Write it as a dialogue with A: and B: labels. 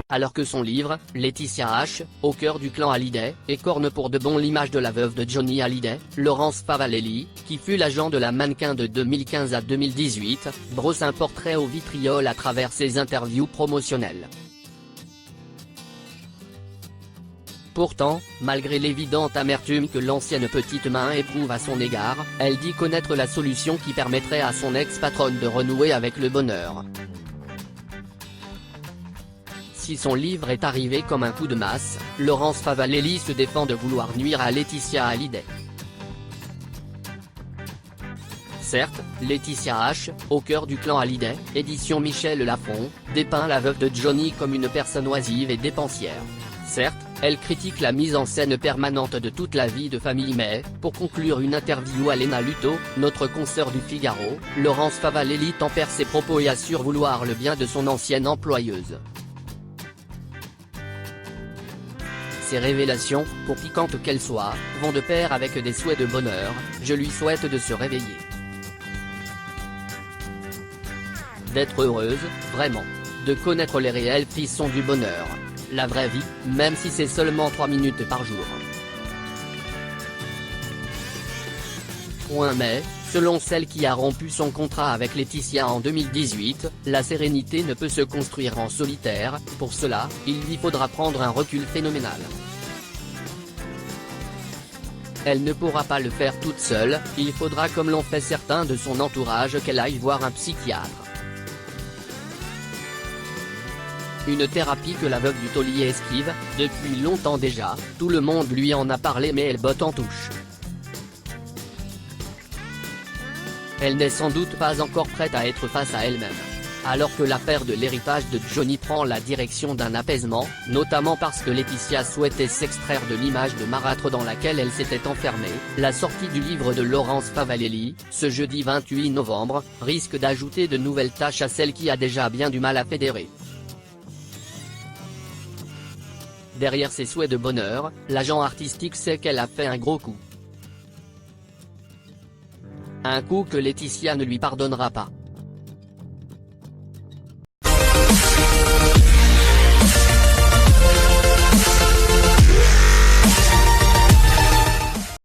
A: alors que son livre, Laetitia H, au cœur du clan Hallyday, écorne pour de bon l'image de la veuve de Johnny Hallyday, Laurence Favalelli, qui fut l'agent de la mannequin de 2015 à 2018, brosse un portrait au vitriol à travers ses interviews promotionnelles. Pourtant, malgré l'évidente amertume que l'ancienne petite main éprouve à son égard, elle dit connaître la solution qui permettrait à son ex-patronne de renouer avec le bonheur. Si son livre est arrivé comme un coup de masse, Laurence Favalelli se défend de vouloir nuire à Laetitia Hallyday. Certes, Laetitia H, au cœur du clan Hallyday, édition Michel Lafon, dépeint la veuve de Johnny comme une personne oisive et dépensière. Certes, elle critique la mise en scène permanente de toute la vie de famille mais, pour conclure une interview à Léna Luto, notre consoeur du Figaro, Laurence Favalelli tempère ses propos et assure vouloir le bien de son ancienne employeuse. Ces révélations, pour piquantes qu'elles soient, vont de pair avec des souhaits de bonheur. Je lui souhaite de se réveiller. D'être heureuse, vraiment. De connaître les réels frissons du bonheur. La vraie vie, même si c'est seulement 3 minutes par jour. Mais, selon celle qui a rompu son contrat avec Laetitia en 2018, la sérénité ne peut se construire en solitaire, pour cela, il lui faudra prendre un recul phénoménal. Elle ne pourra pas le faire toute seule, il faudra comme l'ont fait certains de son entourage qu'elle aille voir un psychiatre. Une thérapie que la veuve du taulier esquive, depuis longtemps déjà, tout le monde lui en a parlé mais elle botte en touche. Elle n'est sans doute pas encore prête à être face à elle-même. Alors que l'affaire de l'héritage de Johnny prend la direction d'un apaisement, notamment parce que Laetitia souhaitait s'extraire de l'image de marâtre dans laquelle elle s'était enfermée, la sortie du livre de Laurence Favalelli, ce jeudi 28 novembre, risque d'ajouter de nouvelles tâches à celle qui a déjà bien du mal à fédérer. Derrière ses souhaits de bonheur, l'agent artistique sait qu'elle a fait un gros coup. Un coup que Laetitia ne lui pardonnera pas.